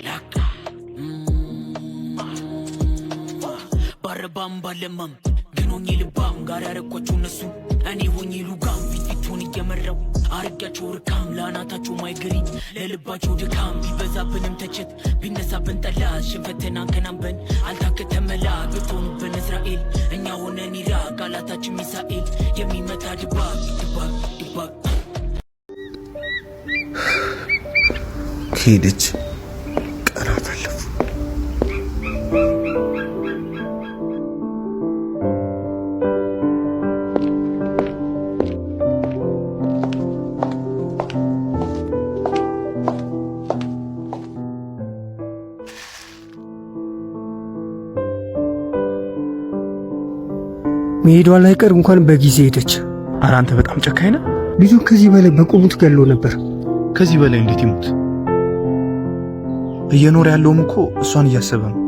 Laka Barabam balemam Ginoni libam Garara kochu nasu Ani wonyi lugam Fitituni gemerraw Argacho rkam Lana tachu my green Lelibacho dekam Bibaza benim tachet Binasa bentala Shivetenan kanam ben Altake temela Bitonu ben Israel Enya honen Iraq Galatachi Misael Yemi meta dibag Dibag ሄደች ቀናት አለፉ። መሄዷ ላይቀር እንኳን በጊዜ ሄደች። ኧረ አንተ በጣም ጨካኝ ነህ። ልጁ ከዚህ በላይ በቁሙት ገሎ ነበር። ከዚህ በላይ እንዴት ይሞት? እየኖረ ያለውም እኮ እሷን እያሰበ ነው።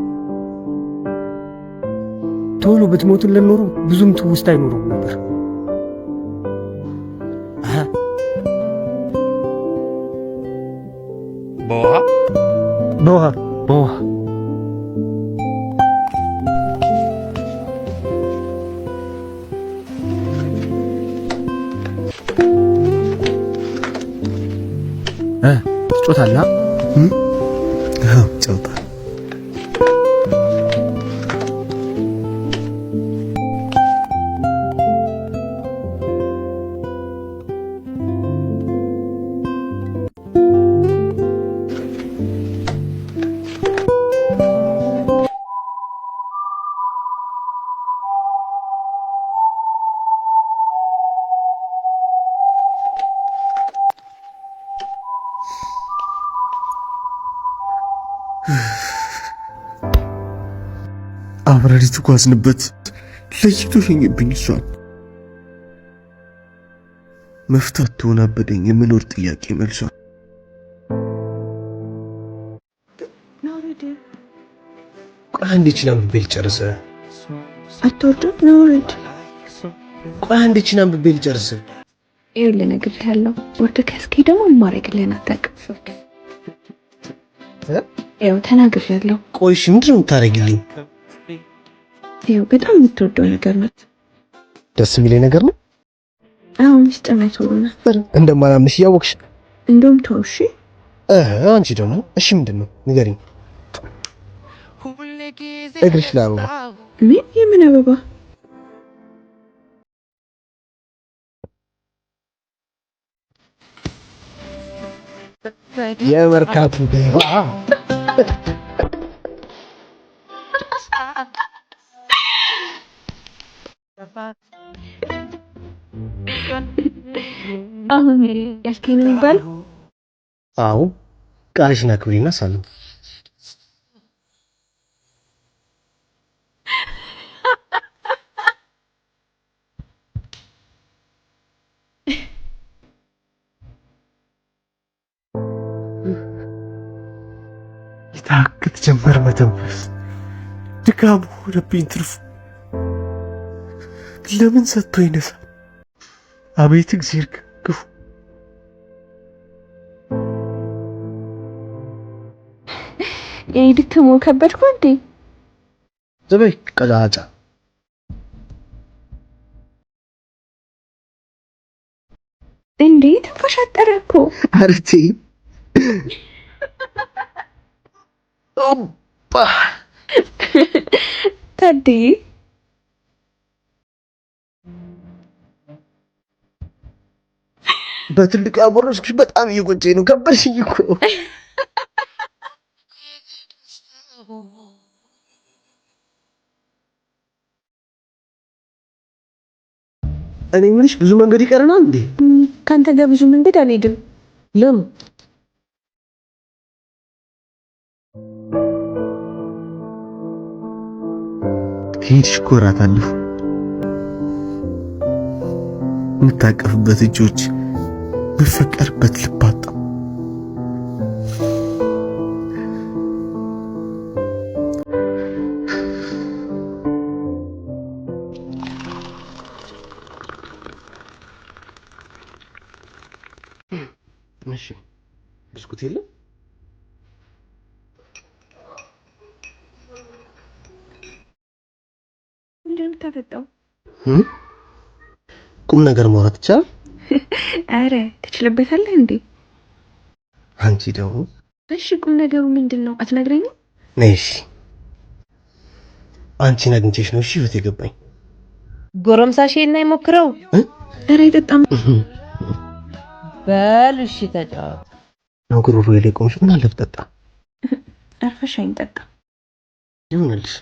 ቶሎ ብትሞትልን ኖሮ ብዙም ትውስት አይኖረውም ነበር። በውሃ ትጮታለህ? ጨውታ አብረን የተጓዝንበት ለይቶ ሸኘብኝ። እሷን መፍታት ተወናበደኝ። የመኖር ጥያቄ መልሷ ቆይ አንዴ ችና ብቤል ጨርሰ አትወርዱት ነው ወርድ። ቆይ አንዴ ችና ብቤል ጨርሰ ይኸውልህ ነግሬሃለሁ። ወርድ ከስኪ ደግሞ ማረግልህን አታውቅም። ያው ተናግሬያለሁ። ቆይ እሺ ምንድን ነው የምታደርጊልኝ? ያው በጣም የምትወደው ነገር ነው። ደስ የሚለኝ ነገር ነው። አሁን ሚስጥር ነው ተውና ነበር እንደማላምንሽ እያወቅሽ እንደውም ተው። እሺ አንቺ ደግሞ እሺ ምንድን ነው ንገሪኝ። እግርሽ ላይ አበባ። ምን? የምን አበባ? የመርካቱ ገባ አሁን ያልከኝ ነው የሚባለው? አዎ ቃልሽን አክብሪና ሳሉ ይታክት ጀመር መተንፈስ። ድካሙ ሆነብኝ ትርፉ። ለምን ሰጥቶ ይነሳ? አቤት እግዚአብሔር ክፉ። የድክሙ ከበድኩ እንዴ? ዘበይ ቀጫጫ እንዴ ተፈሻጠረ እኮ። አረቲ ኦባ ታዲ በትልቅ ያቦረስኩሽ በጣም እየቆጨኝ ነው። ከበድሽኝ እኮ። እኔ የምልሽ ብዙ መንገድ ይቀረናል እንዴ? ካንተ ጋር ብዙ መንገድ አልሄድም። ለምን? ሄድሽ እኮ እራት አለሁ። የምታቀፍበት እጆች ብፈቀርበት ልባጣ እሺ ብስኩት የለም? ተፈጣው? ቁም ነገር ማውራት ይቻላል? አረ ትችልበታለህ እንዴ? አንቺ ደግሞ እሺ ቁም ነገሩ ምንድነው? አትነግረኝም? ነሽ አንቺ ነግንቼሽ ነው እሺ ህይወት የገባኝ። ጎረምሳሽና ይሞክረው። አረ አይጠጣም። በል እሺ ተጫወት። ጉሮሮ ላይ ቆምሽ ምን አለፍ ጠጣ። አርፈሽ አይንጠጣ ይሁንልሽ።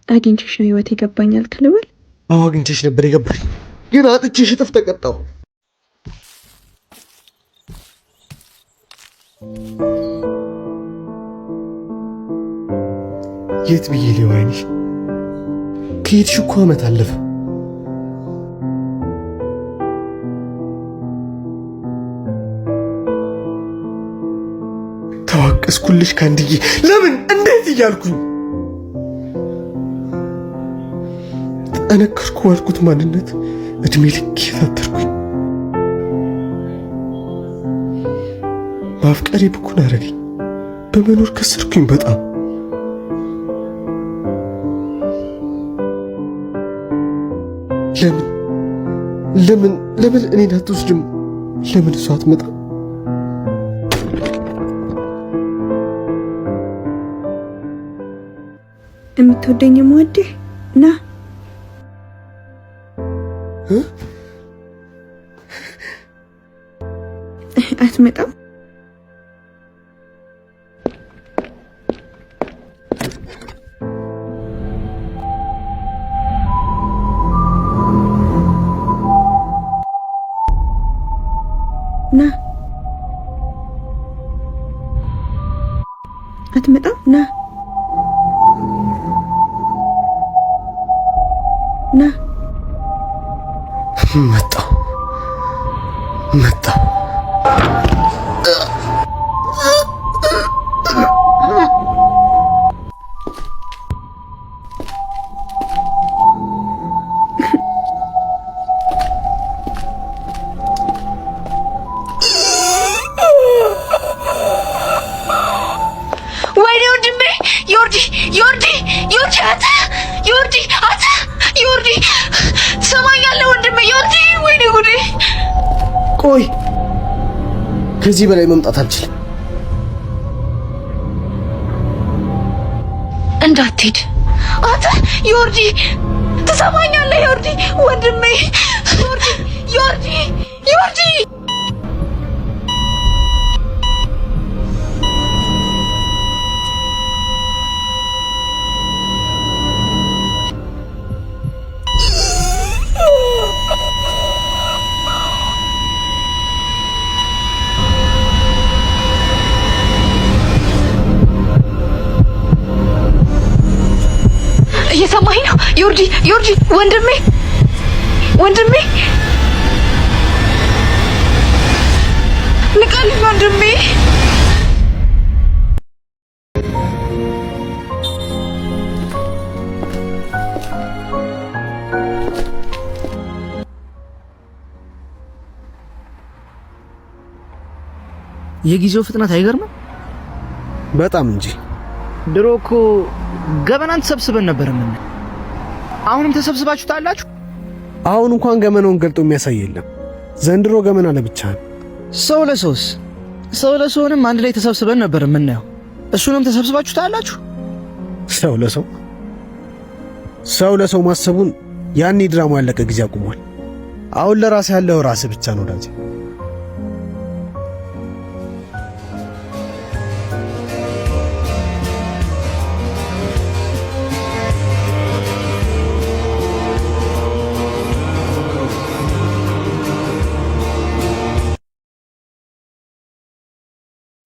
አግኝቼሽ ነው ህይወት የገባኛል ክልበል? አዎ አግኝቼሽ ነበር የገባኝ፣ ግን አጥቼሽ እጥፍ ተቀጣው። የት ብዬ ሊዋይሽ? ከሄድሽ እኮ ዓመት አለፈ። ተዋቀስኩልሽ ካንድዬ፣ ለምን እንዴት እያልኩኝ ጠነከርኩ ባልኩት ማንነት እድሜ ልክ የታተርኩኝ። ማፍቀሬ ብኩን አረገኝ፣ በመኖር ከሰርኩኝ በጣም። ለምን እኔን አትወስድም? ለምን እሷ አትመጣም? የምትወደኝ የምወድህ ና አትመጣም? ና አትመጣም? ና ና መጣሁ። ወይኔ ወንድሜ ዮርዲ ትሰማኛለህ ወንድሜ? ዮርዲ ወይኔ ጉዴ! ቆይ ከዚህ በላይ መምጣት አልችልም። እንዳትሄድ አንተ ዮርዲ፣ ትሰማኛለህ? ዮርዲ ወንድሜ፣ ዮርዲ እየሰማኝ ነው? ዮርዲ ወንድሜ ንቃልኝ ወንድሜ። የጊዜው ፍጥነት አይገርምም? በጣም እንጂ። ድሮ እኮ ገበናን ተሰብስበን ነበር። ምን አሁንም ተሰብስባችሁ ታላችሁ? አሁን እንኳን ገመናውን ገልጦ የሚያሳይ የለም። ዘንድሮ ገመና ለብቻ ነው። ሰው ለሰውንም አንድ ላይ ተሰብስበን ነበር የምናየው። እሱንም ተሰብስባችሁ ታላችሁ? ሰው ለሰው ማሰቡን ያኔ ድራማ ያለቀ ጊዜ አቁሟል። አሁን ለራስ ያለው ራስ ብቻ ነው ዳንጂ።